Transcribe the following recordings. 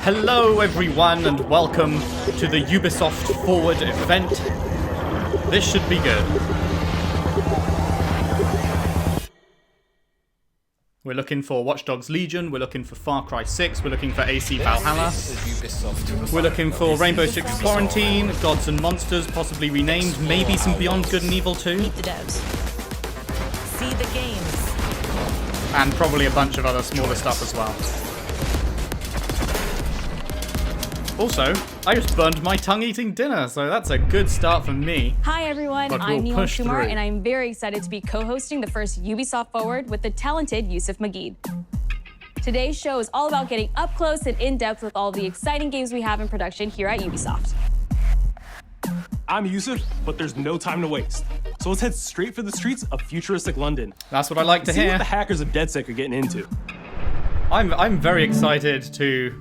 Hello everyone and welcome to the Ubisoft Forward event. This should be good. We're looking for Watch Dogs Legion, we're looking for Far Cry 6, we're looking for AC Valhalla. We're looking for Rainbow Six Quarantine, Gods and Monsters, possibly renamed, maybe some Beyond Good and Evil 2. Meet the devs. See the games. And probably a bunch of other smaller stuff as well. Also, I just burned my tongue eating dinner, so that's a good start for me. Hi everyone, But I'm we'll Neil push Kumar, through. and I'm very excited to be co-hosting the first Ubisoft Forward with the talented Yusuf Magid. Today's show is all about getting up close and in-depth with all the exciting games we have in production here at Ubisoft. I'm Yusuf, but there's no time to waste. So let's head straight for the streets of futuristic London. That's what I like to See hear. what the hackers of DedSec are getting into. I'm very excited to,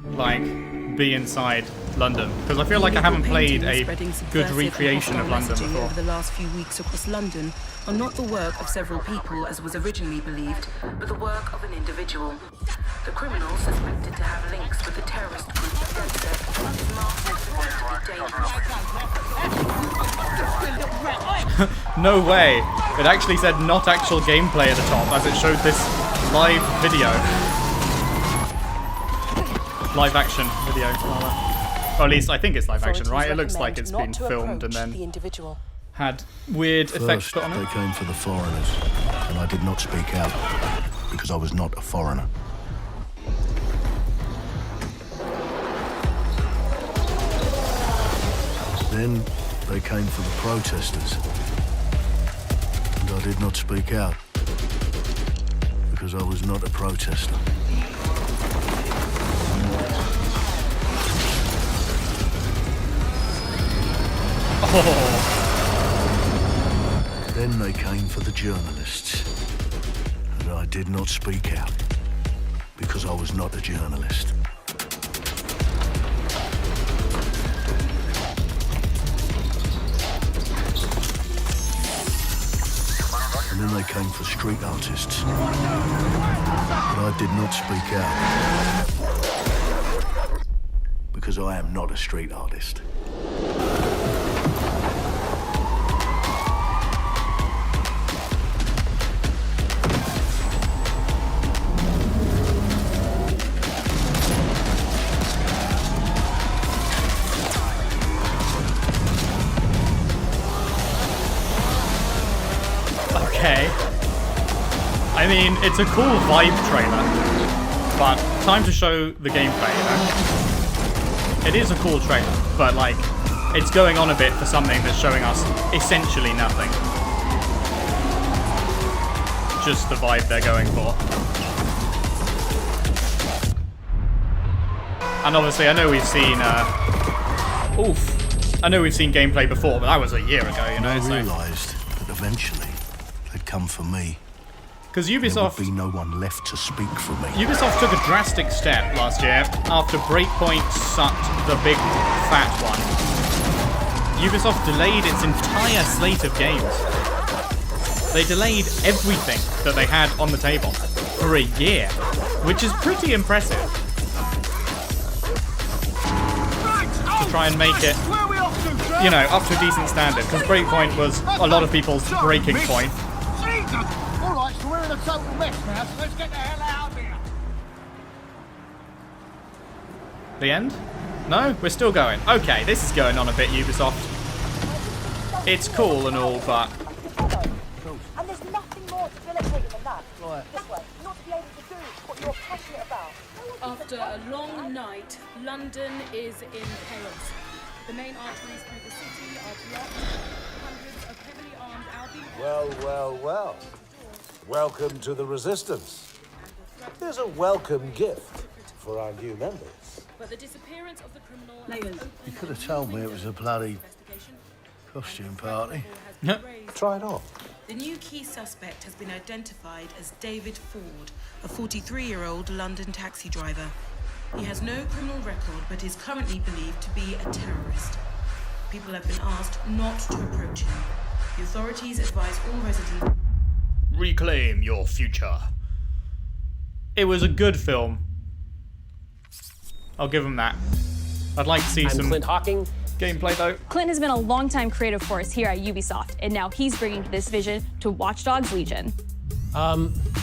be inside London, because I feel like I haven't played a good recreation of London before. Over the last few weeks across London are not the work of several people as was originally believed, but the work of an individual. The criminal suspected to have links with the terrorist group DedSec is marked as wanted to be dangerous. No way! It actually said not actual gameplay at the top, as it showed this live video. Live action video, rather. Or at least I think it's live action, right? It looks like it's been filmed and then had weird effects put on They it. came for the foreigners, and I did not speak out because I was not a foreigner. Then they came for the protesters, and I did not speak out because I was not a protester. Oh, Then they came for the journalists, and I did not speak out because I was not a journalist. And then they came for street artists, but I did not speak out because I am not a street artist. okay. I mean, it's a cool vibe trailer, but time to show the gameplay, you know? It is a cool trailer, but it's going on a bit for something that's showing us essentially nothing. Just the vibe they're going for. And obviously, I know we've seen, I know we've seen gameplay before, but that was a year ago, you know? I So. realised that eventually they'd come for me. Because There Ubisoft... would be no one left to speak for me. Ubisoft took a drastic step last year after Breakpoint sucked the big fat one. Ubisoft delayed its entire slate of games. They delayed everything that they had on the table for a year, which is pretty impressive. To try and make it, you know, up to a decent standard, because Breakpoint was a lot of people's breaking point. Alright, so we're in a total mess now, so let's get the hell out of here. The end? No? We're still going. Okay, this is going on a bit, Ubisoft. It's cool and all, but... And there's nothing more debilitating than that. This way, not to be able to do what you're passionate about. After a long night, London is in chaos. The main arteries through the city are blocked. Hundreds of heavily armed Albion... Well. Welcome to the Resistance. Here's a welcome gift for our new members. But the disappearance of the criminal... You could have told me it was a bloody costume party. Try it on. The new key suspect has been identified as David Ford, a 43-year-old London taxi driver. He has no criminal record, but is currently believed to be a terrorist. People have been asked not to approach him. The authorities advise all residents... Reclaim your future. It was a good film. I'll give them that. I'd like to see some Clint Hawking. gameplay though. Clint has been a longtime creative force here at Ubisoft, and now he's bringing this vision to Watch Dogs Legion.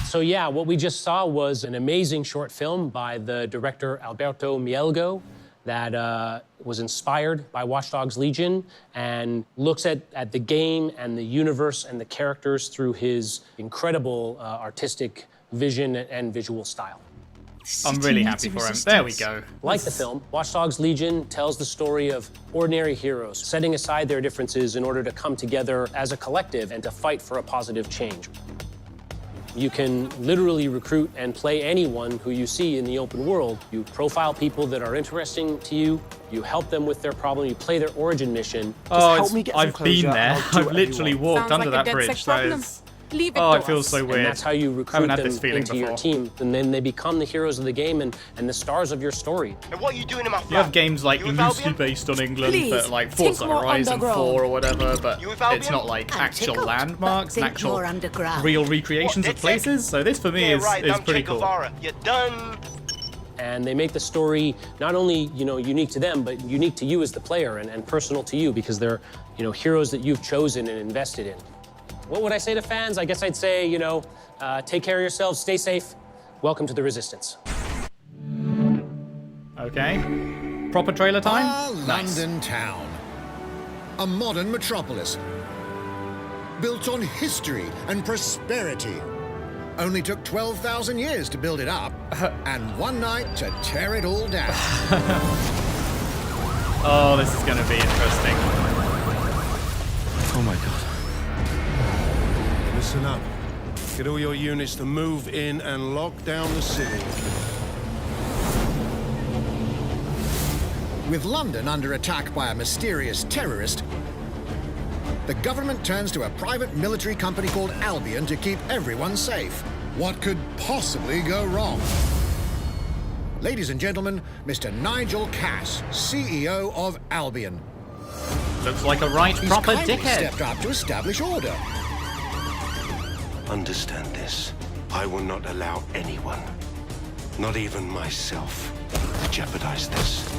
So yeah, what we just saw was an amazing short film by the director Alberto Mielgo that was inspired by Watch Dogs Legion and looks at the game and the universe and the characters through his incredible artistic vision and visual style. I'm really happy for him. There we go. Like the film, Watch Dogs Legion tells the story of ordinary heroes setting aside their differences in order to come together as a collective and to fight for a positive change. You can literally recruit and play anyone who you see in the open world. You profile people that are interesting to you, you help them with their problem, you play their origin mission. Oh, I've been there. I've literally walked under that bridge. That is... Oh, it feels so weird. And that's how you recruit them into your before. team, and then they become the heroes of the game and the stars of your story. And what are you doing in my flat? You have games like loosely based on England, but like Forza Horizon 4 or whatever, but it's not like actual landmarks and actual real recreations of places. So this for me is pretty cool. You're done. And they make the story not only, unique to them, but unique to you as the player and personal to you because they're, heroes that you've chosen and invested in. What would I say to fans? I guess I'd say, take care of yourselves, stay safe. Welcome to the Resistance. Okay. Proper trailer time? London town. A modern metropolis. Built on history and prosperity. Only took 12,000 years to build it up, and one night to tear it all down. Oh, this is going to be interesting. Oh my God. Listen up. Get all your units to move in and lock down the city. With London under attack by a mysterious terrorist, the government turns to a private military company called Albion to keep everyone safe. What could possibly go wrong? Ladies and gentlemen, Mr. Nigel Cass, CEO of Albion. Looks like a right proper He's kindly dickhead. stepped up to establish order. Understand this. I will not allow anyone, not even myself, to jeopardize this.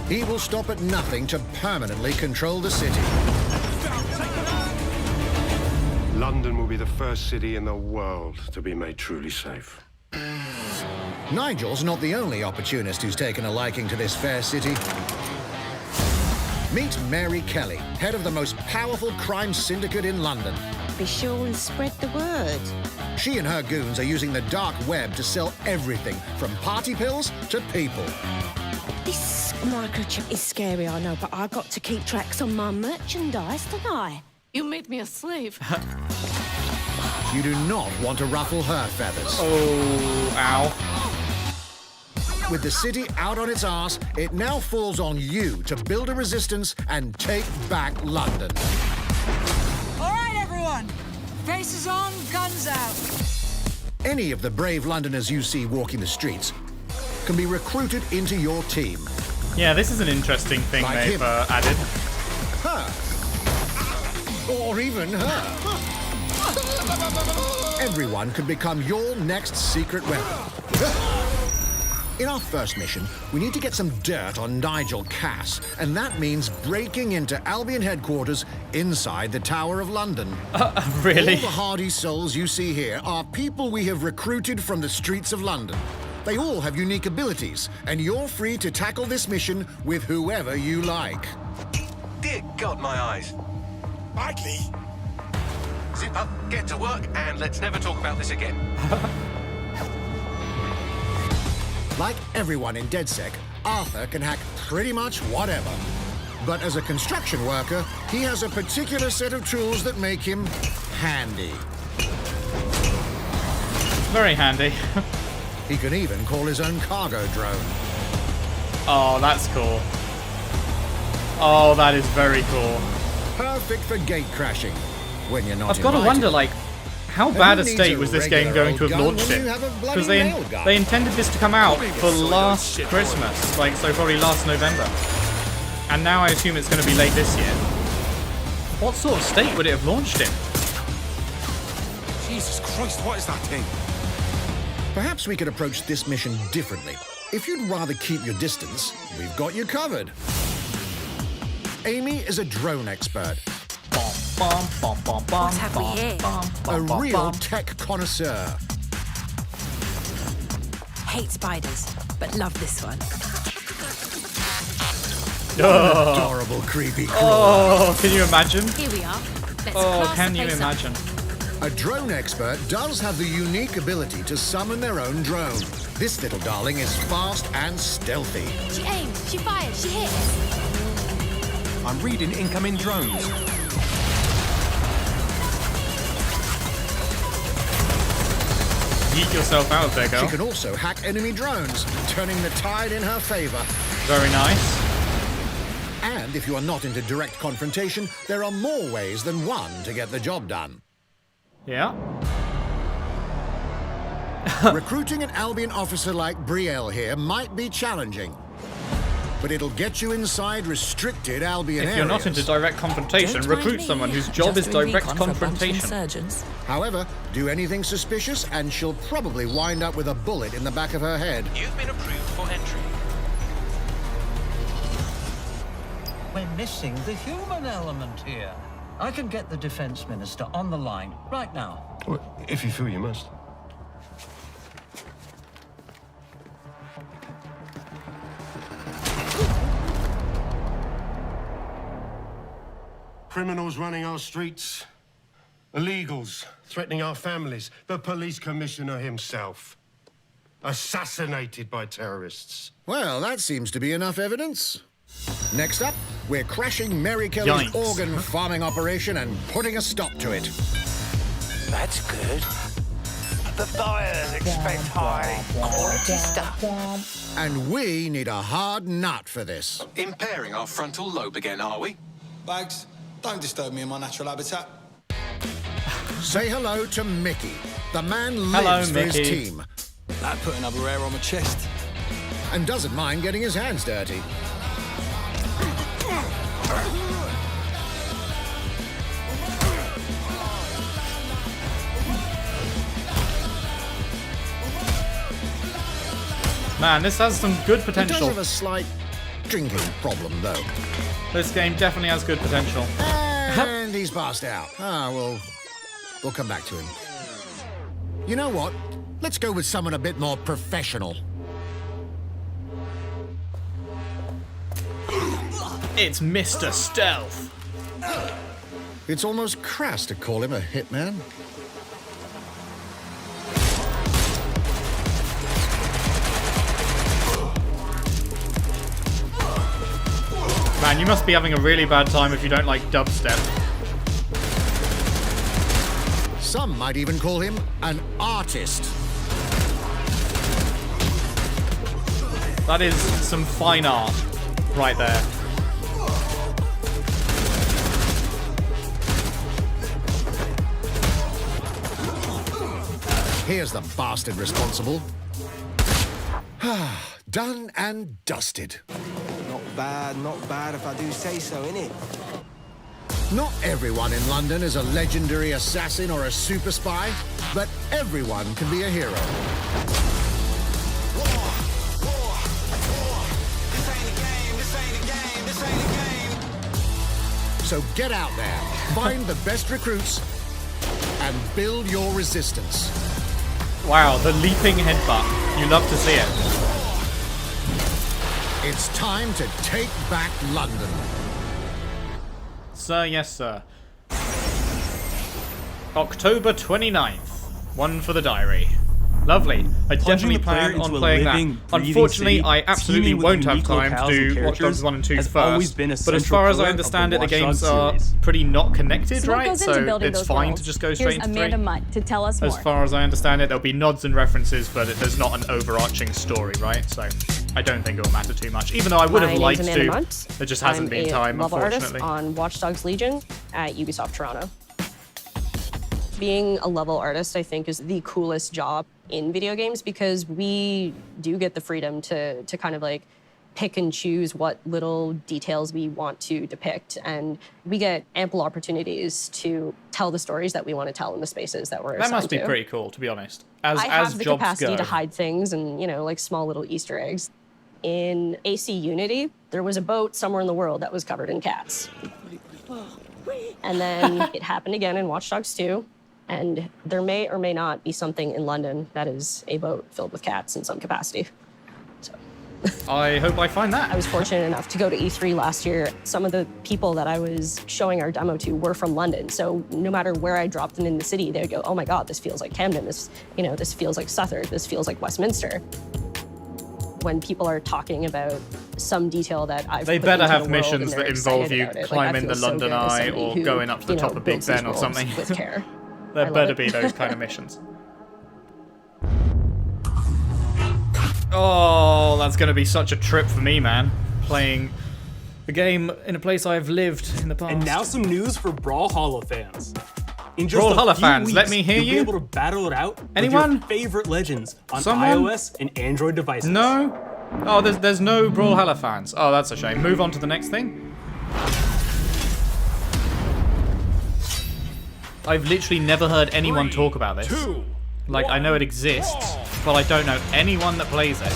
He will stop at nothing to permanently control the city. London will be the first city in the world to be made truly safe. Nigel's not the only opportunist who's taken a liking to this fair city. Meet Mary Kelly, head of the most powerful crime syndicate in London. Be sure and spread the word. She and her goons are using the dark web to sell everything from party pills to people. This microchip is scary, I know, but I got to keep tracks on my merchandise, don't I? You made me a slave. You do not want to ruffle her feathers. Oh, ow. With the city out on its arse, it now falls on you to build a resistance and take back London. All right, everyone. Faces on, guns out. Any of the brave Londoners you see walking the streets can be recruited into your team. Yeah, this is an interesting thing Like they've him. added. Her. Or even her. Everyone could become your next secret weapon. In our first mission, we need to get some dirt on Nigel Cass, and that means breaking into Albion headquarters inside the Tower of London. Really? All the hardy souls you see here are people we have recruited from the streets of London. They all have unique abilities, and you're free to tackle this mission with whoever you like. Dear God, my eyes. Mikey! Zip up, get to work, and let's never talk about this again. Like everyone in DedSec, Arthur can hack pretty much whatever. But as a construction worker, he has a particular set of tools that make him handy. Very handy. He can even call his own cargo drone. Oh, that's cool. Oh, that is very cool. Perfect for gate crashing when you're not I've got to invited. wonder, like, how bad a state was this game going to have launched when in? you have a bloody Because nail gun. they intended this to come out for last Christmas, like, so probably last November. And now I assume it's going to be late this year. What sort of state would it have launched in? Jesus Christ, what is that thing? Perhaps we could approach this mission differently. If you'd rather keep your distance, we've got you covered. Amy is a drone expert. What have we here? A real tech connoisseur. Hate spiders, but love this one. An adorable, creepy crawler. Oh, can you imagine? Here we are. Let's Oh, class can the you place up. imagine? A drone expert does have the unique ability to summon their own drone. This little darling is fast and stealthy. She aimed, she fired, she hit. I'm reading incoming drones. Yeet yourself out there, girl. She can also hack enemy drones, turning the tide in her favor. Very nice. And if you are not into direct confrontation, there are more ways than one to get the job done. Yeah. Recruiting an Albion officer like Brielle here might be challenging, but it'll get you inside restricted Albion areas. If you're not into direct confrontation, recruit someone whose job is direct confrontation. However, do anything suspicious and she'll probably wind up with a bullet in the back of her head. You've been approved for entry. We're missing the human element here. I can get the Defense Minister on the line right now. Well, if you feel you must. Criminals running our streets, illegals threatening our families, the police commissioner himself, assassinated by terrorists. Well, that seems to be enough evidence. Next up, we're crashing Mary Kelly's Yikes. organ farming operation and putting a stop to it. That's good. The buyers expect high quality stuff. And we need a hard nut for this. Impairing our frontal lobe again, are we? Bags, don't disturb me in my natural habitat. Say hello to Mickey. The man Hello, lives for his Mickey. team That put another hair on my chest. and doesn't mind getting his hands dirty. Man, this has some good He does potential. have a slight drinking problem, though. This game definitely has good potential. And he's passed out. We'll come back to him. You know what? Let's go with someone a bit more professional. It's Mr. Stealth. It's almost crass to call him a hitman. Man, you must be having a really bad time if you don't like dubstep. Some might even call him an artist. That is some fine art right there. Here's the bastard responsible. Done and dusted. Not bad if I do say so, innit? Not everyone in London is a legendary assassin or a super spy, but everyone can be a hero. So get out there, find the best recruits, and build your resistance. Wow, the leaping headbutt. You love to see it. It's time to take back London. Sir, yes, sir. October 29th. One for the diary. Lovely. I definitely plan on playing that. Unfortunately, I absolutely won't have time to do Watch Dogs 1 and 2 first. But as far as I understand it, the games are pretty not connected, So what right? goes into So building it's those fine worlds? to just go Here's straight into 3. Amanda Mutt to tell us As more. far as I understand it, there'll be nods and references, but there's not an overarching story, right? So I don't think it'll matter too much. Even though I would have liked to, there just hasn't been time, level artist unfortunately. on Watch Dogs Legion at Ubisoft Toronto. Being a level artist, I think, is the coolest job in video games because we do get the freedom to kind of like pick and choose what little details we want to depict. And we get ample opportunities to tell the stories that we want to tell in the spaces that we're assigned to. That must be pretty cool, to be honest. As I have the jobs capacity go. to hide things and, you know, like small little Easter eggs. In AC Unity, there was a boat somewhere in the world that was covered in cats. And then it happened again in Watch Dogs 2. And there may or may not be something in London that is a boat filled with cats in some capacity. I hope I find that. I was fortunate enough to go to E3 last year. Some of the people that I was showing our demo to were from London. So no matter where I dropped them in the city, they'd go, oh my God, this feels like Camden. This, you know, this feels like Southwark. This feels like Westminster. When people are talking about some detail that I've They put better into have the world missions and they're that involve excited you about it. Like, I climbing feel the so London good as Eye somebody or who, going up to the you know, top of Big builds these Ben or worlds something. with care. There I better love be it. those kind of missions. Oh, that's going to be such a trip for me, man. Playing the game in a place I've lived in the past. And now some news for Brawlhalla fans. In just Brawlhalla a few fans, weeks, let me hear you'll you. be able to battle it out Anyone? with your favorite legends on Someone? iOS and Android devices. No? Oh, there's no Brawlhalla fans. Oh, that's a shame. Move on to the next thing. I've literally never heard anyone talk about this. Like, I know it exists, but I don't know anyone that plays it.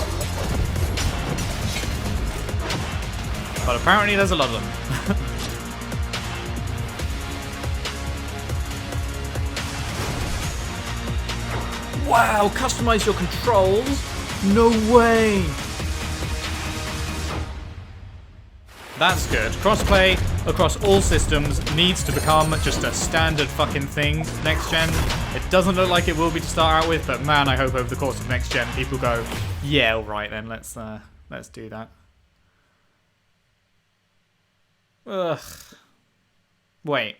But apparently there's a lot of them. Wow, customize your controls? No way! That's good. Crossplay across all systems needs to become just a standard fucking thing next gen. It doesn't look like it will be to start out with, but man, I hope over the course of next gen people go, yeah, all right then, let's do that. Ugh. Wait.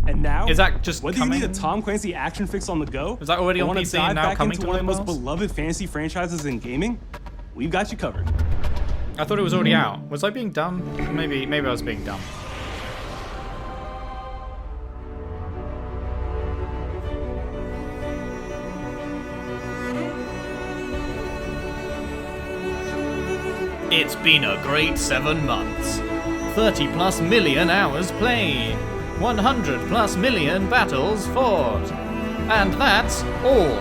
And now, is that just whether coming? you need a Tom Clancy action fix on the go, is that already or on want PC to dive and now back coming into to one of the most mobiles? beloved fantasy franchises in gaming, we've got you covered. I thought it was already out. Was I being dumb? Maybe I was being dumb. It's been a great 7 months. 30+ million hours played. 100+ million battles fought. And that's all.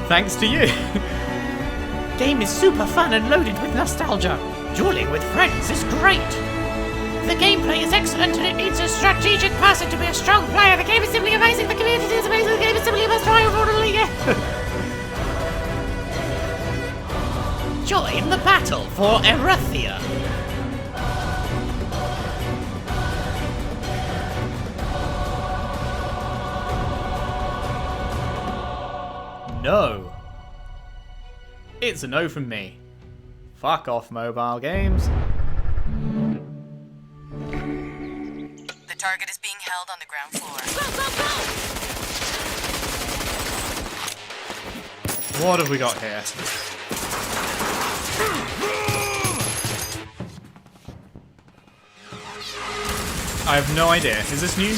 Thanks to you. Game is super fun and loaded with nostalgia. Dueling with friends is great. The gameplay is excellent and it needs a strategic person to be a strong player. The game is simply amazing. The community is amazing. The game is simply a must try. Join the battle for Erathia. No. It's a no from me. Fuck off, mobile games. The target is being held on the ground floor. What have we got here? I have no idea. Is this new?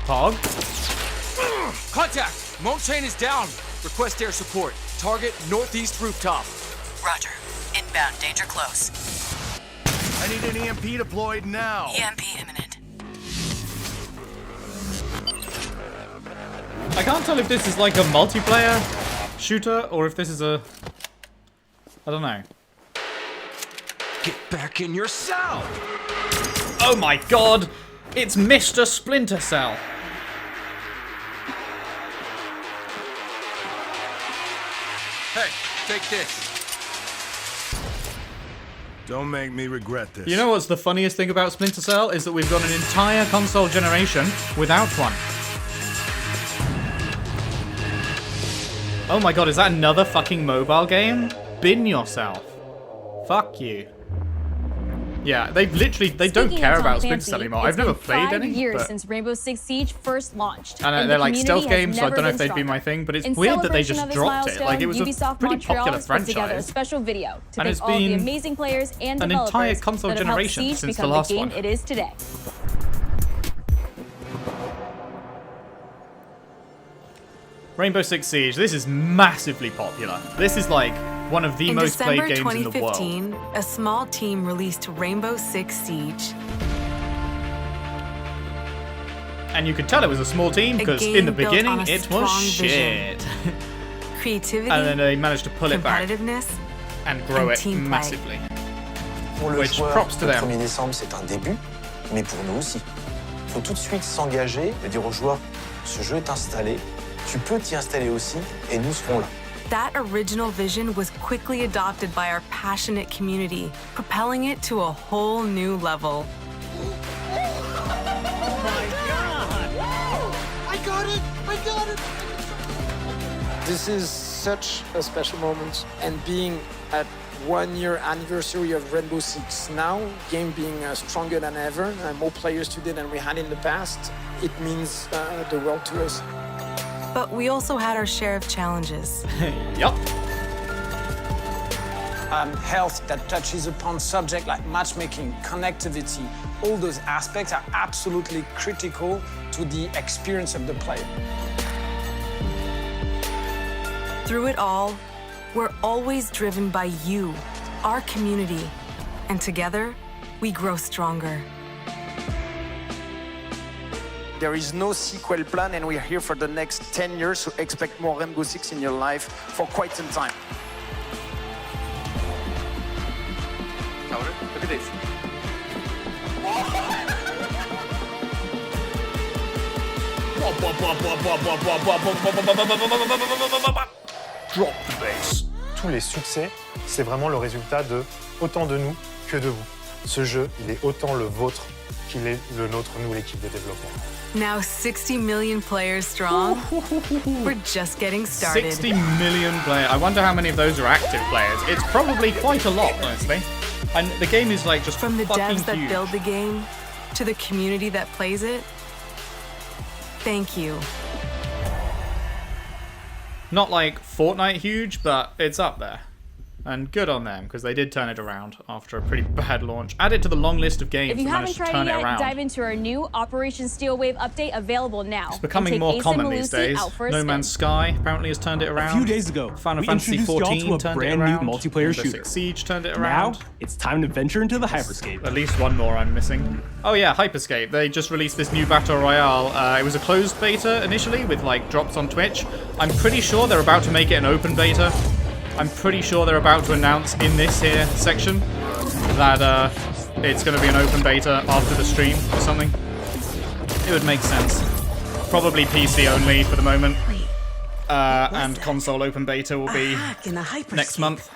Pog? Contact! Moat chain is down. Request air support. Target northeast rooftop. Roger. Inbound. Danger close. I need an EMP deployed now. EMP imminent. I can't tell if this is like a multiplayer shooter or if this is a... I don't know. Get back in your cell! Oh my god! It's Mr. Splinter Cell! Hey, take this. Don't make me regret this. You know what's the funniest thing about Splinter Cell? Is that we've got an entire console generation without one. Oh my god, is that another fucking mobile game? Bin yourself. Fuck you. Yeah, they don't care about Splinter Cell anymore. I've never played any. 5 years but... since Rainbow Six Siege first launched. And they're like stealth games, so I don't know if they'd be my thing, but it's weird that they just dropped it. Like, it was a pretty popular franchise. Together a special video to and thank all the amazing players and an developers entire console that have helped generation Siege since the become last the game one. it is today. Rainbow Six Siege, this is massively popular. This is like one of the most played games in the world. In December 2015, a small team released Rainbow Six Siege. And you could tell it was a small team because in the beginning it was shit. Creativity, and then they managed to pull it back and grow it massively. Which props to them. Le 1er décembre, c'est un début, mais pour nous aussi. Il faut tout de suite s'engager et dire aux joueurs, ce jeu est installé, tu peux t'y installer aussi et nous serons là. That original vision was quickly adopted by our passionate community, propelling it to a whole new level. I got it! This is such a special moment, and being at 1 year anniversary of Rainbow Six now, game being stronger than ever, more players today than we had in the past, it means the world to us. But we also had our share of challenges. Yup. Health that touches upon subjects like matchmaking, connectivity, all those aspects are absolutely critical to the experience of the player. Through it all, we're always driven by you, our community, and together, we grow stronger. There is no sequel plan, and we're here for the next 10 years, so expect more Rainbow Six in your life for quite some time. Look at this. Drop the bass. Tous les succès, c'est vraiment le résultat de autant de nous que de vous. Ce jeu, il est autant le vôtre qu'il est le nôtre, nous, l'équipe de développement. Now 60 million players strong, we're just getting started. 60 million players. I wonder how many of those are active players. It's probably quite a lot, honestly. And the game is like just From the fucking devs that huge. build the game to the community that plays it, thank you. Not like Fortnite huge, but it's up there. And good on them, because they did turn it around after a pretty bad launch. Add it to the long list of games If you that haven't managed to tried turn it it yet, around. dive into our new Operation Steel Wave update available now. It's becoming more common these days. No Man's Sky apparently has turned it around. A few days ago, Final we Fantasy introduced y'all to a turned brand it new around. multiplayer Rainbow shooter. Six Siege turned it around. Now, it's time to venture into the Hyperscape. At least one more I'm missing. Oh yeah, Hyperscape. They just released this new Battle Royale. It was a closed beta initially with like drops on Twitch. I'm pretty sure they're about to make it an open beta. I'm pretty sure they're about to announce in this here section that it's going to be an open beta after the stream or something. It would make sense. Probably PC only for the moment. And console open beta will be next month.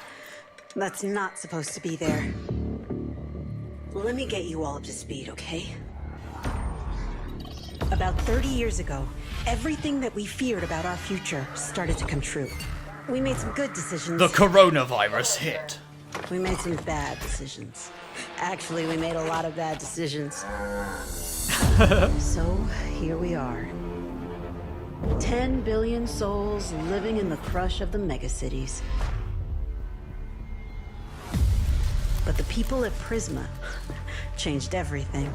That's not supposed to be there. Let me get you all up to speed, okay? About 30 years ago, everything that we feared about our future started to come true. We made some good decisions. The coronavirus hit. We made some bad decisions. Actually, we made a lot of bad decisions. So, here we are. 10 billion souls living in the crush of the megacities. But the people at Prisma changed everything.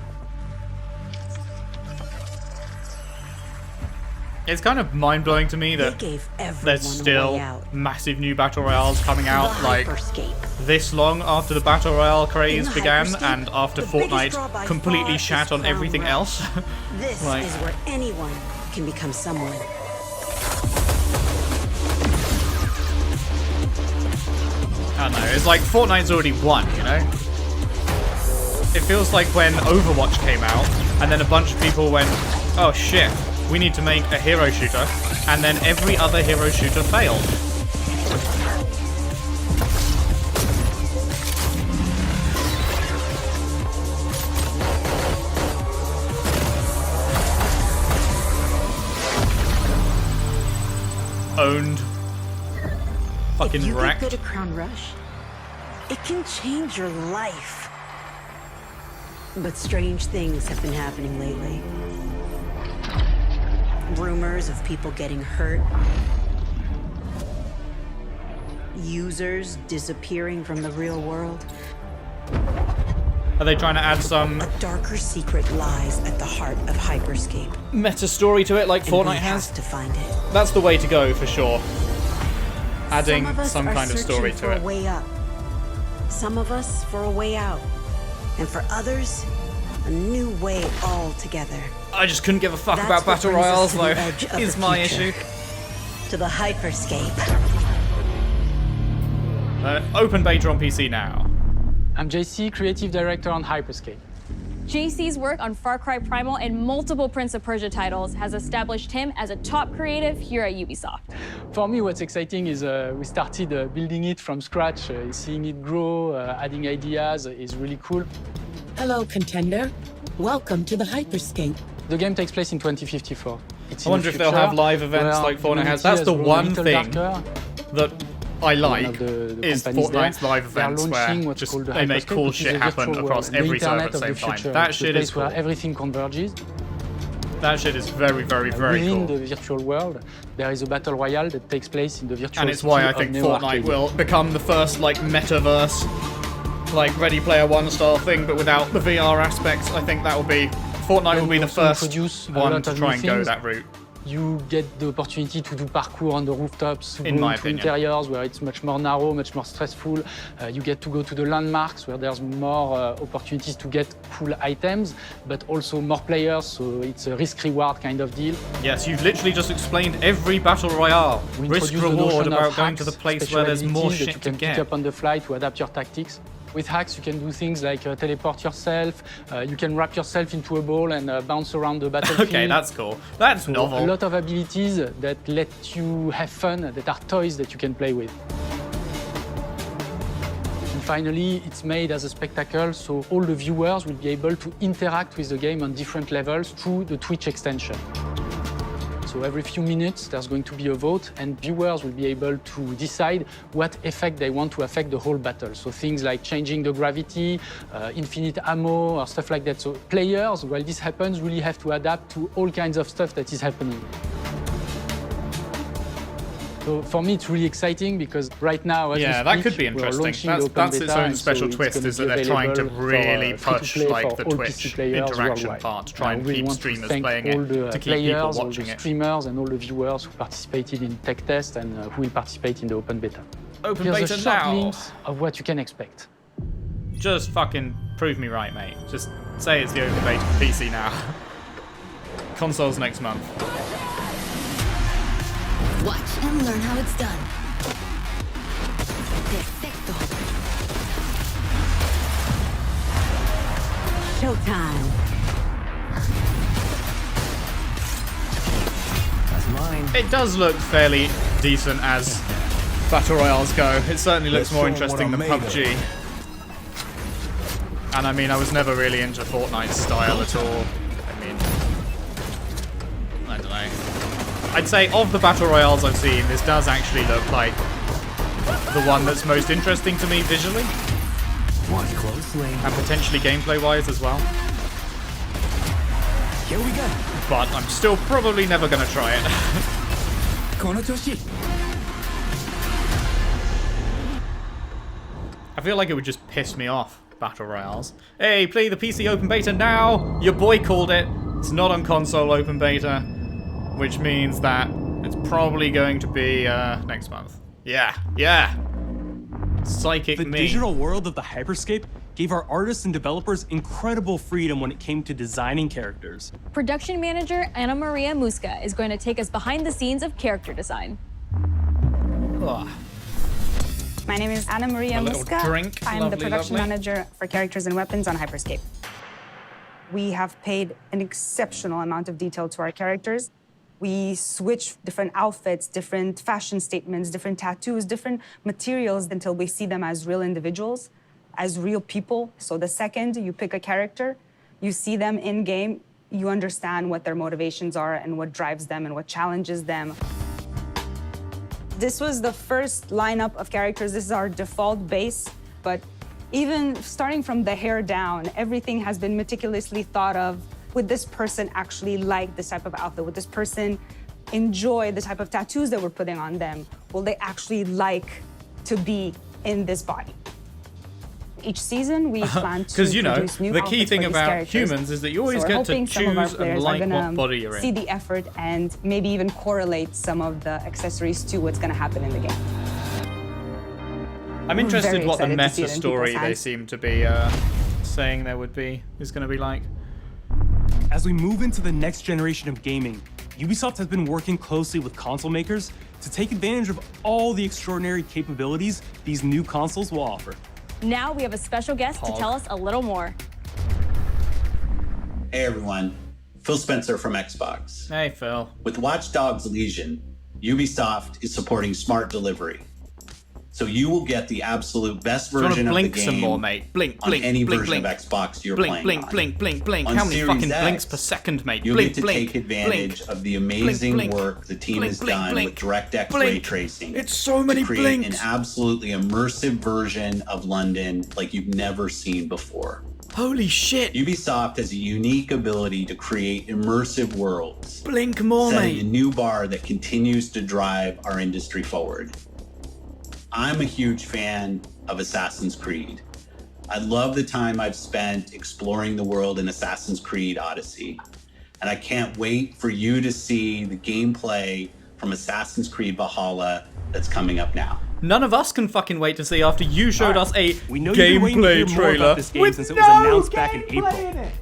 It's kind of mind-blowing to me that there's still massive new Battle Royales coming out like this long after the Battle Royale craze began and after Fortnite completely shat on everything else. This like, is where anyone can become someone. I don't know, it's like Fortnite's already won, you know? It feels like when Overwatch came out and then a bunch of people went, oh shit, we need to make a hero shooter, and then every other hero shooter failed. Owned. Fucking if you wrecked. get good at Crown Rush, it can change your life. But strange things have been happening lately. Rumors of people getting hurt. Users disappearing from the real world. Are they trying to add some... A darker secret lies at the heart of Hyperscape. Meta story to it like Fortnite has? To find it. That's the way to go for sure. Adding Some of us some are kind of story searching to for it. a way up. Some of us for a way out. And for others, a new way altogether. I just couldn't give a fuck That's about what battle brings us royales to the though, edge of is the my future. issue. To the Hyperscape. Open beta on PC now. I'm JC, Creative Director on Hyperscape. JC's work on Far Cry Primal and multiple Prince of Persia titles has established him as a top creative here at Ubisoft. For me, what's exciting is we started building it from scratch. Seeing it grow, adding ideas is really cool. Hello, contender. Welcome to the Hyperscape. The game takes place in 2054. I wonder if they'll have live events like Fortnite has. That's the one thing that I like, is Fortnite's live events where just they make cool shit happen across every server at the same time. That shit is cool. Where everything converges. That shit is very, very, very cool. Within the virtual world, there is a battle royale that takes place in the virtual And it's why I think Fortnite will become the first like metaverse, like Ready Player One style thing, but without the VR aspects. I think that will be Fortnite will be the first one to try and go that route. You get the opportunity to do parkour on the rooftops, in my to opinion. interiors where it's much more narrow, much more stressful. You get to go to the landmarks where there's more opportunities to get cool items, but also more players, so it's a risk-reward kind of deal. Yes, you've literally just explained every battle royale. Risk-reward about going to the place where there's more shit you can to get. pick up on the fly to adapt your tactics. With hacks, you can do things like teleport yourself, you can wrap yourself into a ball and bounce around the battlefield. Okay, that's cool. That's so novel. A lot of abilities that let you have fun, that are toys that you can play with. And finally, it's made as a spectacle, so all the viewers will be able to interact with the game on different levels through the Twitch extension. So every few minutes, there's going to be a vote, and viewers will be able to decide what effect they want to affect the whole battle. So things like changing the gravity, infinite ammo, or stuff like that. So players, while this happens, really have to adapt to all kinds of stuff that is happening. So for me, it's really exciting because right now, as yeah, we speak, that could be interesting. That's its own special twist, is that they're trying to really push like the Twitch interaction part, to try and keep streamers playing it, to keep people watching it. Streamers and all the viewers who participated in tech test and who will participate in the open beta. Open Here's beta a short now. glimpse of what you can expect. Just fucking prove me right, mate. Just say it's the open beta for PC now. Consoles next month. Watch and learn how it's done. Perfecto. Showtime. That's mine. It does look fairly decent as battle royales go. It certainly looks more interesting than PUBG. And I mean, I was never really into Fortnite style at all. I mean, I don't know. I'd say of the battle royales I've seen, this does actually look like the one that's most interesting to me visually. Watch closely. And potentially gameplay-wise as well. Here we go. But I'm still probably never going to try it. I feel like it would just piss me off, battle royales. Hey, play the PC open beta now! Your boy called it. It's not on console open beta. Which means that it's probably going to be next month. Yeah. Psychic me. The digital world of the Hyperscape gave our artists and developers incredible freedom when it came to designing characters. Production manager Ana Maria Musca is going to take us behind the scenes of character design. Ugh. My name is Ana Maria Musca. I'm the production manager for characters and weapons on Hyperscape. We have paid an exceptional amount of detail to our characters. We switch different outfits, different fashion statements, different tattoos, different materials until we see them as real individuals, as real people. So the second you pick a character, you see them in game, you understand what their motivations are and what drives them and what challenges them. This was the first lineup of characters. This is our default base, but Even starting from the hair down, everything has been meticulously thought of. Would this person actually like this type of outfit? Would this person enjoy the type of tattoos that we're putting on them? Will they actually like to be in this body? Each season, we plan to because you know produce new the key outfits thing for these about characters. humans is that you always So we're get to hoping some of our choose and players are like gonna what body you're see in. the effort and maybe even correlate some of the accessories to what's going to happen in the game. I'm We're interested very what the excited to see meta it in story people's they hands. seem to be saying there would be is going to be like. As we move into the next generation of gaming, Ubisoft has been working closely with console makers to take advantage of all the extraordinary capabilities these new consoles will offer. Now we have a special guest to tell us a little more. Hey everyone, Phil Spencer from Xbox. Hey Phil. With Watch Dogs Legion, Ubisoft is supporting smart delivery. So you will get the absolute best Do you wanna version of the blink game some more, mate? Blink, on blink, any blink, version blink. of Xbox you're Blink, playing blink, on. blink, blink, blink. On How many Series fucking X, blinks per second, mate? You'll Blink, get to blink, take advantage blink. of the amazing blink, work the team blink, has blink, done blink, with DirectX blink. ray tracing. It's so many to create blinks. an absolutely immersive version of London like you've never seen before. Holy shit. Ubisoft has a unique ability to create immersive worlds. Blink more, setting mate. a new bar that continues to drive our industry forward. I'm a huge fan of Assassin's Creed. I love the time I've spent exploring the world in Assassin's Creed Odyssey. And I can't wait for you to see the gameplay from Assassin's Creed Valhalla that's coming up now. None of us can fucking wait to see after you showed us a We know you've been waiting to hear gameplay more trailer about this game with since it no was announced back in April. gameplay in it.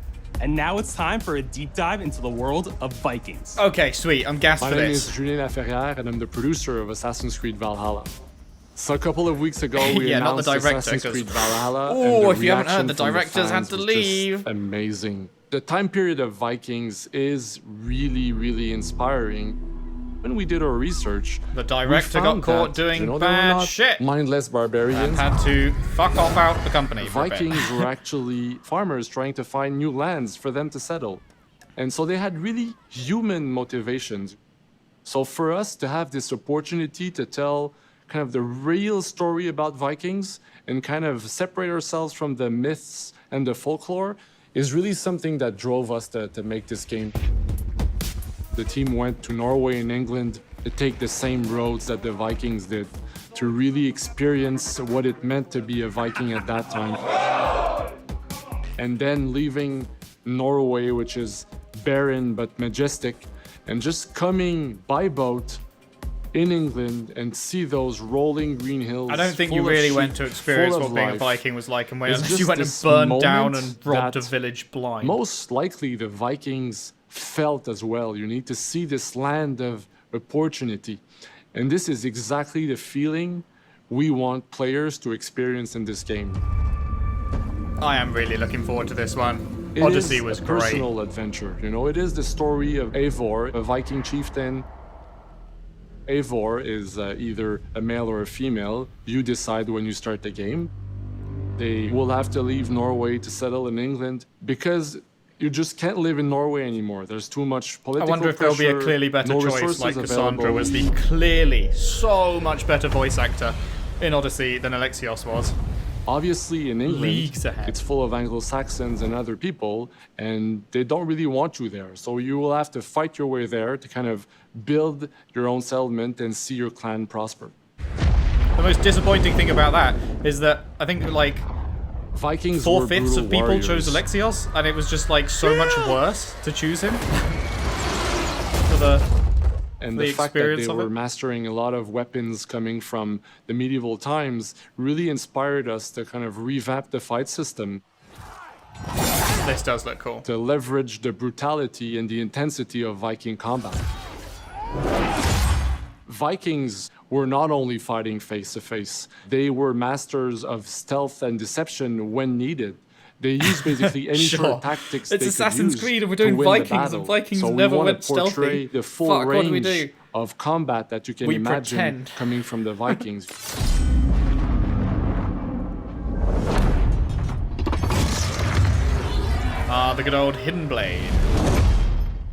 And now it's time for a deep dive into the world of Vikings. Okay, sweet. I'm gassed My for name this. is Julien Laferrière, and I'm the producer of Assassin's Creed Valhalla. So a couple of weeks ago, we Yeah, not the announced director, Assassin's 'cause- Creed Valhalla. Oh, and the if you haven't heard, reaction the from directors had fans to was just leave. Amazing. The time period of Vikings is really, really inspiring. When we did our research, The we director got found caught that, doing they were bad not shit. mindless And barbarians. had to fuck off out the company for a bit. Vikings were actually farmers trying to find new lands for them to settle. And so they had really human motivations. So for us to have this opportunity to tell kind of the real story about Vikings and kind of separate ourselves from the myths and the folklore is really something that drove us to make this game. The team went to Norway and England to take the same roads that the Vikings did, to really experience what it meant to be a Viking at that time. And then leaving Norway, which is barren but majestic, and just coming by boat in England and see those rolling green hills. I don't think you full of really sheep, went to experience full what of being a life. Viking was like in It's Wales. just You went and this burned down moment and robbed a that village blind. Most likely the Vikings felt as well. You need to see this land of opportunity. And this is exactly the feeling we want players to experience in this game. I am really looking forward to this one. It Odyssey is was a great. personal adventure. You know, it is the story of Eivor, a Viking chieftain. Eivor is either a male or a female. You decide when you start the game. They will have to leave Norway to settle in England because you just can't live in Norway anymore. There's too much I political wonder if there'll be a pressure, clearly better no choice resources like Cassandra available. was the clearly so much better voice actor in Odyssey than Alexios was. Obviously, in England, Leagues ahead. it's full of Anglo-Saxons and other people, and they don't really want you there. So you will have to fight your way there to kind of build your own settlement and see your clan prosper. The most disappointing thing about that is that I think like Vikings were 4/5 brutal of people warriors. chose Alexios, and it was just like so much worse to choose him for the And the the fact that experience they of were it. mastering a lot of weapons coming from the medieval times really inspired us to kind of revamp the fight system. This does look cool. To leverage the brutality and the intensity of Viking combat. Vikings were not only fighting face to face, they were masters of stealth and deception when needed. They used basically any sort Sure. of tactics It's they Assassin's could use Creed and we're to doing win the Vikings, and battle. Vikings so never we want went to portray stealthy. the full Fuck, what do we range do? of combat that you can We imagine pretend. coming from the Vikings. Ah, the good old hidden blade.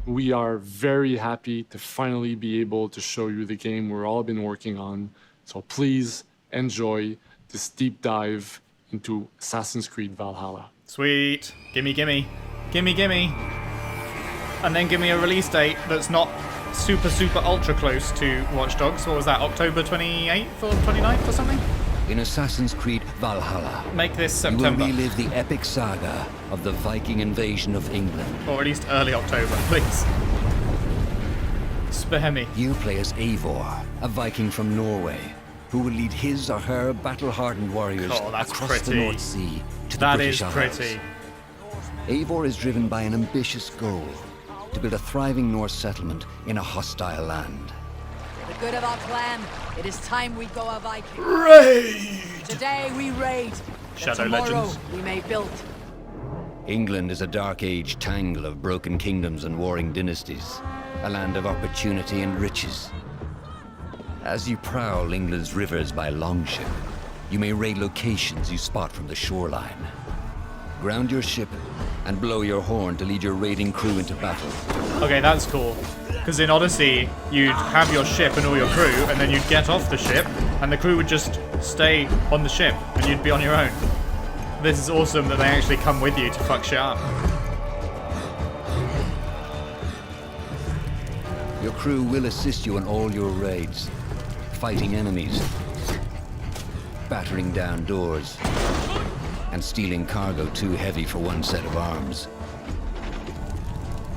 We are very happy to finally be able to show you the game we've all been working on. So please enjoy this deep dive into Assassin's Creed Valhalla. Sweet. Gimme, gimme. Gimme, gimme. And then give me a release date that's not super, super ultra close to Watch Dogs. What was that, October 28th or 29th or something? In Assassin's Creed Valhalla, make this September. You will relive the epic saga of the Viking invasion of England. Or at least early October, please. Spare me. You play as Eivor, a Viking from Norway, who will lead his or her battle-hardened warriors across the North Sea to the British Isles. That is pretty. Eivor is driven by an ambitious goal, to build a thriving Norse settlement in a hostile land. For the good of our clan, it is time we go a Viking. Raid! Today we raid. Shadow tomorrow Legends. We may build. England is a dark age tangle of broken kingdoms and warring dynasties, a land of opportunity and riches. As you prowl England's rivers by longship, you may raid locations you spot from the shoreline. Ground your ship and blow your horn to lead your raiding crew into battle. Okay, that's cool. Because in Odyssey, you'd have your ship and all your crew, and then you'd get off the ship, and the crew would just stay on the ship, and you'd be on your own. This is awesome that they actually come with you to fuck shit up. Your crew will assist you on all your raids, fighting enemies, battering down doors, and stealing cargo too heavy for one set of arms.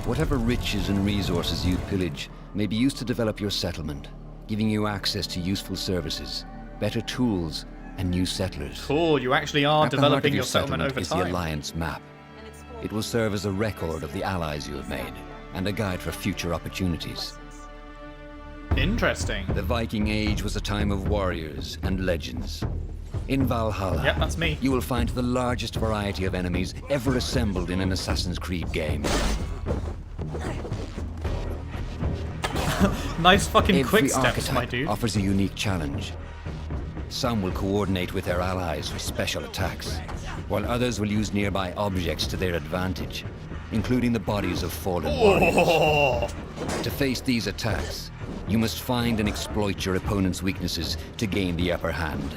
Whatever riches and resources you pillage may be used to develop your settlement, giving you access to useful services, better tools, and new settlers. Cool, you actually are developing your settlement over is time. the Alliance map. It will serve as a record of the allies you have made, and a guide for future opportunities. Interesting. The Viking Age was a time of warriors and legends. In Valhalla, yep, that's me. You will find the largest variety of enemies ever assembled in an Assassin's Creed game. Nice fucking Every quick steps, archetype my dude. offers a unique challenge. Some will coordinate with their allies for special attacks, while others will use nearby objects to their advantage, including the bodies of fallen warriors. To face these attacks, you must find and exploit your opponent's weaknesses to gain the upper hand.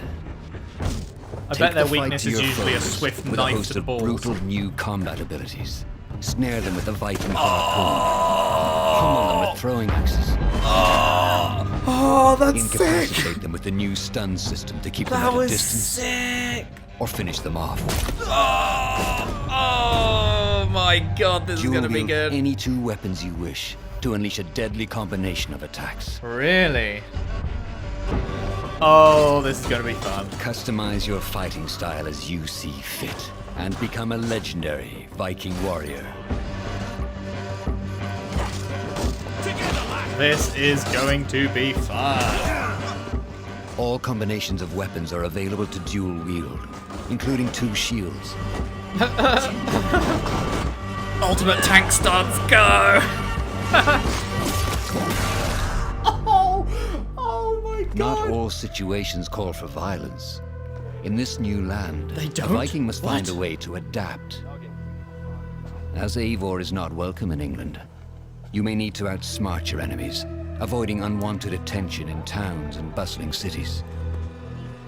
I bet their weakness is usually a swift with knife a host to the of balls. brutal new combat abilities. Snare them with a Viking harpoon. Pummel them with throwing axes. Oh, that's Incapacitate sick. them with the new stun system to keep them at a distance. Sick. Or finish them off. Oh my god, this is gonna be wield good. any two weapons you wish to unleash a deadly combination of attacks. Really? Oh, this is gonna be fun. Customize your fighting style as you see fit, and become a legendary Viking warrior. This is going to be fun. All combinations of weapons are available to dual wield, including 2 shields. Ultimate tank stance, go! Oh my god! Not all situations call for violence. In this new land, They a don't? Viking must find What? a way to adapt. As Eivor is not welcome in England, you may need to outsmart your enemies, avoiding unwanted attention in towns and bustling cities.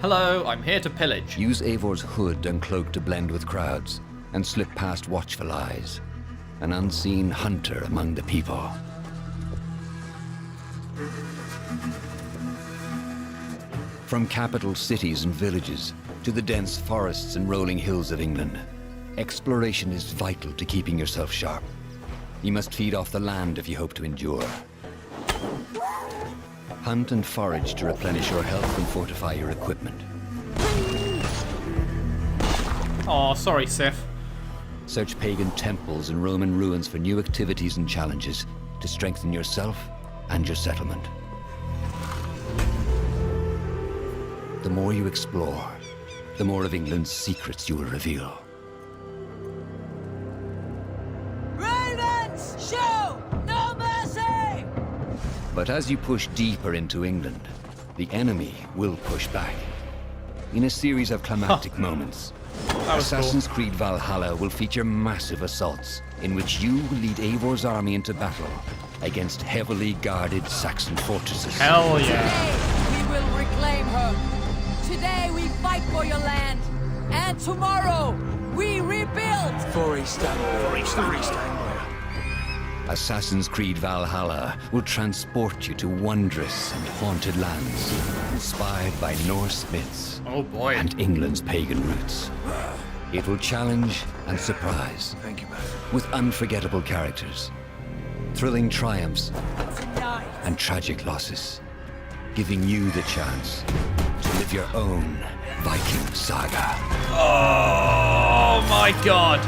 Hello, I'm here to pillage. Use Eivor's hood and cloak to blend with crowds, and slip past watchful eyes, an unseen hunter among the people. From capital cities and villages to the dense forests and rolling hills of England, exploration is vital to keeping yourself sharp. You must feed off the land if you hope to endure. Hunt and forage to replenish your health and fortify your equipment. Oh, sorry, Sif. Search pagan temples and Roman ruins for new activities and challenges to strengthen yourself and your settlement. The more you explore, the more of England's secrets you will reveal. Ravens, show no mercy! But as you push deeper into England, the enemy will push back. In a series of climactic moments, Assassin's Creed Valhalla will feature massive assaults in which you will lead Eivor's army into battle against heavily guarded Saxon fortresses. Hell yeah. Today we will reclaim her. Today we fight for your land. And tomorrow, we rebuild! Assassin's Creed Valhalla will transport you to wondrous and haunted lands, inspired by Norse myths and England's pagan roots. It will challenge and surprise. Thank you, man. With unforgettable characters, thrilling triumphs, and tragic losses, giving you the chance to live your own Viking saga. Oh my god!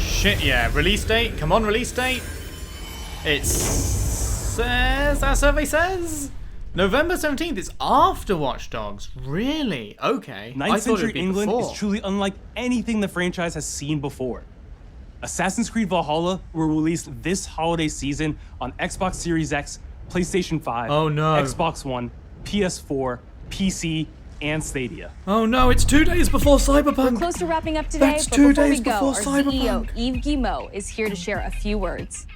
Shit, yeah. Release date? Come on, release date. It says, our survey says, November 17th. It's after Watch Dogs. Really? Okay. 9th century England is truly unlike anything the franchise has seen before. Assassin's Creed Valhalla will release this holiday season on Xbox Series X, PlayStation 5, Xbox One, PS4, PC, and Stadia. Oh no, it's 2 days before Cyberpunk. We're close to wrapping up today, but before we go, our CEO, Yves Guillemot, is here to share a few words.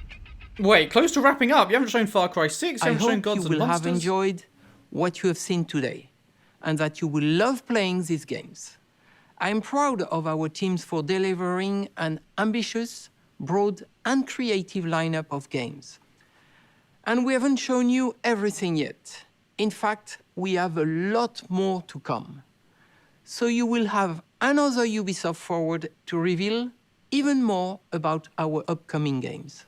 Wait, close to wrapping up? You haven't shown Far Cry 6, you haven't shown Gods and Monsters? I hope you will have enjoyed what you have seen today, and that you will love playing these games. I'm proud of our teams for delivering an ambitious, broad, and creative lineup of games. And we haven't shown you everything yet. In fact, we have a lot more to come. So you will have another Ubisoft Forward to reveal even more about our upcoming games.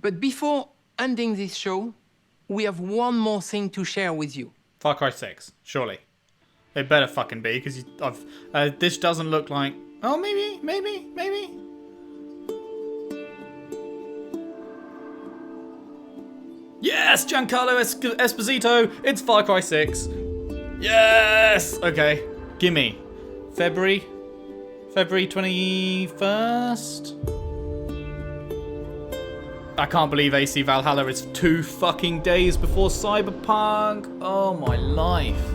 But before ending this show, we have one more thing to share with you. Far Cry 6, surely. It better fucking be, because this doesn't look like... Oh, maybe. Yes, Giancarlo Esposito, it's Far Cry 6. Yes! Okay, gimme. February 21st? I can't believe AC Valhalla is 2 fucking days before Cyberpunk. Oh my life.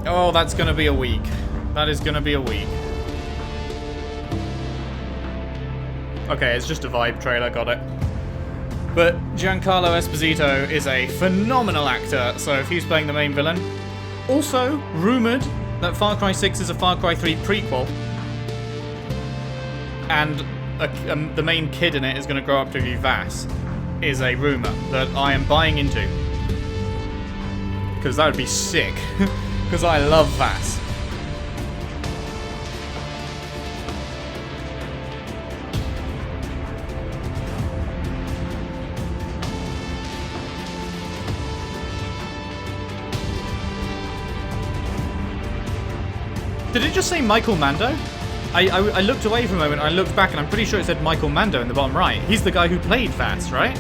Oh, that's gonna be a week. That is gonna be a week. Okay, it's just a vibe trailer, got it. But Giancarlo Esposito is a phenomenal actor, so if he's playing the main villain. Also, rumoured that Far Cry 6 is a Far Cry 3 prequel. And the main kid in it is going to grow up to be Vass, is a rumour that I am buying into. Because that would be sick. Because I love Vass. Did it just say Michael Mando? I looked away for a moment, I looked back, and I'm pretty sure it said Michael Mando in the bottom right. He's the guy who played Vass, right?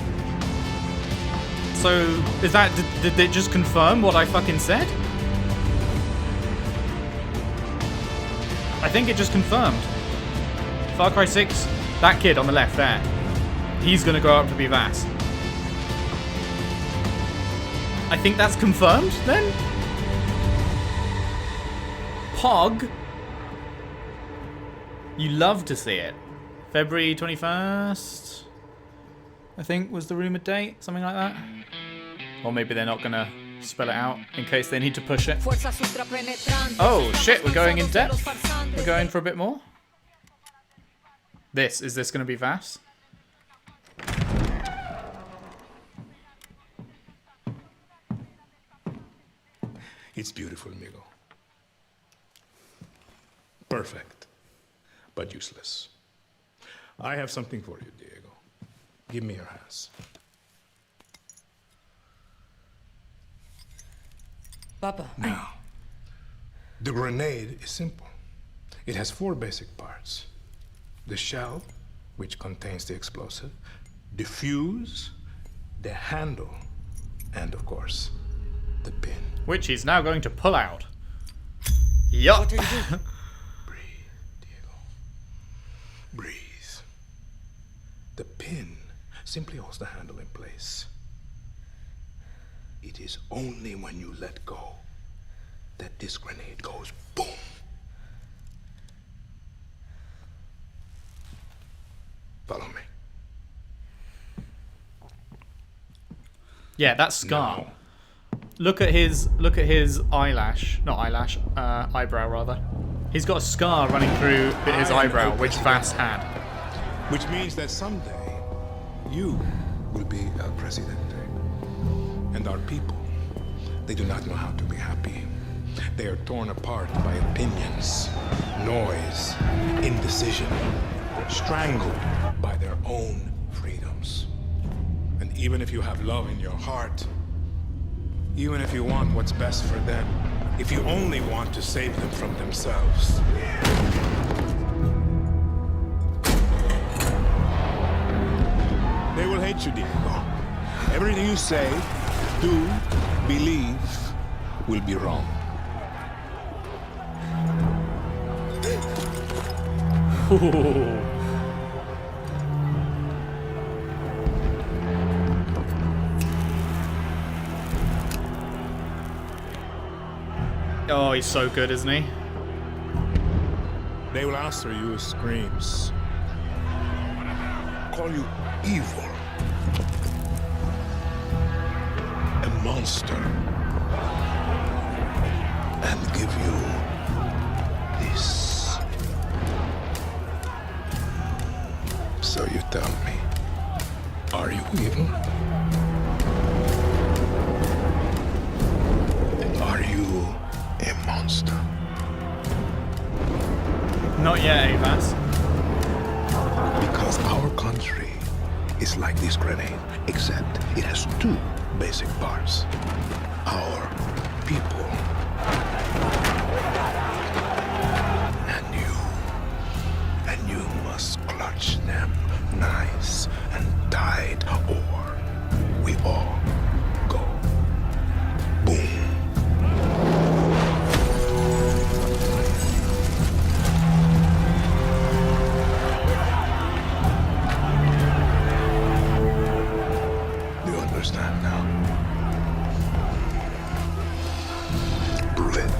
So, is that... Did it just confirm what I fucking said? I think it just confirmed. Far Cry 6, that kid on the left there. He's gonna grow up to be Vass. I think that's confirmed, then? Pog. You love to see it. February 21st, I think was the rumoured date, something like that. Or maybe they're not gonna spell it out in case they need to push it. Oh shit, we're going in depth. We're going for a bit more. Is this gonna be Vass? It's beautiful, amigo. Perfect, but useless. I have something for you, Diego. Give me your hands. Papa. Now, the grenade is simple. It has 4 basic parts. The shell, which contains the explosive, the fuse, the handle, and of course, the pin. Which he's now going to pull out. Yup. Breathe. The pin simply holds the handle in place. It is only when you let go that this grenade goes boom. Yeah, that's Scar. No. Look at his eyelash, not eyelash, eyebrow rather. He's got a scar running through his eyebrow, which Vass had. Which means that someday you will be El Presidente. And our people, they do not know how to be happy. They are torn apart by opinions, noise, indecision, strangled by their own freedoms. And even if you have love in your heart, even if you want what's best for them, if you only want to save them from themselves, they will hate you, Diego. Everything you say, do, believe, will be wrong. Oh, he's so good, isn't he? They will answer you with screams. Call you evil. A monster. And give you this. So you tell me, are you evil? Are you a monster? Not yet, Vass. Because our country is like this grenade, except it has two basic parts. Our people. And you must clutch them nice and tight, or we all go boom. Understand now. Prove it.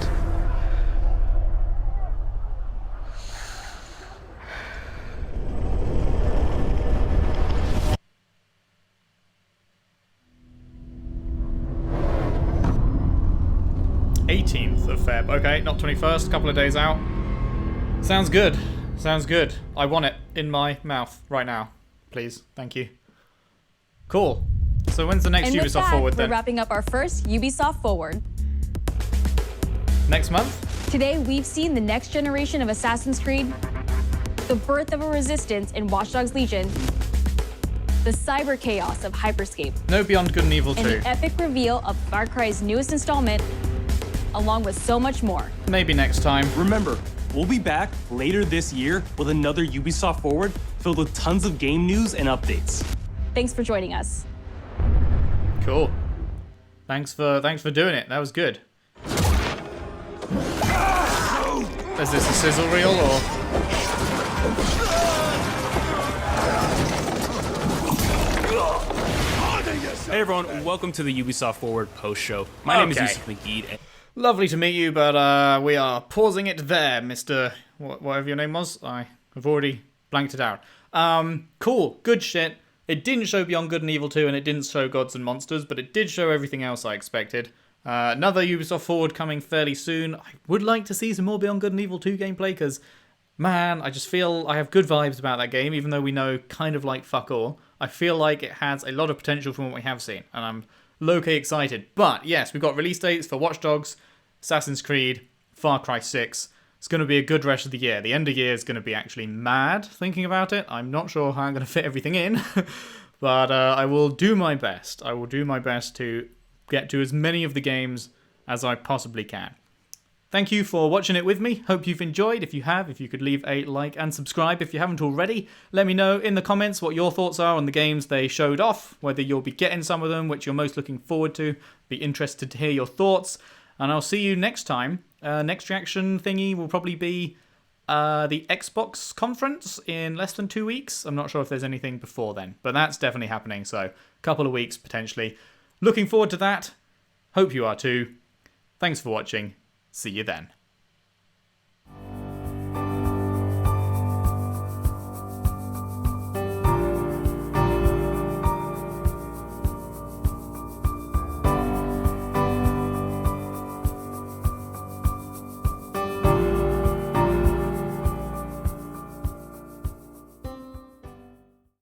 '18th of Feb. Okay, not 21st. Couple of days out. Sounds good. Sounds good. I want it in my mouth right now. Please. Thank you. Cool. So when's the next Ubisoft Forward then? We're wrapping up our first Ubisoft Forward. Next month? Today, we've seen the next generation of Assassin's Creed, the birth of a resistance in Watch Dogs Legion, the cyber chaos of Hyperscape. No Beyond Good and Evil 2. And the epic reveal of Far Cry's newest installment, along with so much more. Maybe next time. Remember, we'll be back later this year with another Ubisoft Forward filled with tons of game news and updates. Thanks for joining us. Cool. Thanks for doing it. That was good. Is this a sizzle reel or? Hey everyone, welcome to the Ubisoft Forward post show. My name is Yusuf McGeed. Lovely to meet you, but we are pausing it there, Mr. Whatever your name was. I have already blanked it out. Cool, good shit. It didn't show Beyond Good and Evil 2, and it didn't show Gods and Monsters, but it did show everything else I expected. Another Ubisoft Forward coming fairly soon. I would like to see some more Beyond Good and Evil 2 gameplay, because, man, I just feel I have good vibes about that game, even though we know kind of like fuck all. I feel like it has a lot of potential from what we have seen, and I'm low-key excited. But, yes, we've got release dates for Watch Dogs, Assassin's Creed, Far Cry 6. It's going to be a good rest of the year. The end of year is going to be actually mad thinking about it. I'm not sure how I'm going to fit everything in, but I will do my best. I will do my best to get to as many of the games as I possibly can. Thank you for watching it with me. Hope you've enjoyed. If you have, if you could leave a like and subscribe if you haven't already. Let me know in the comments what your thoughts are on the games they showed off, whether you'll be getting some of them, which you're most looking forward to. Be interested to hear your thoughts. And I'll see you next time. Next reaction thingy will probably be the Xbox conference in less than 2 weeks. I'm not sure if there's anything before then, but that's definitely happening. So a couple of weeks potentially. Looking forward to that. Hope you are too. Thanks for watching. See you then.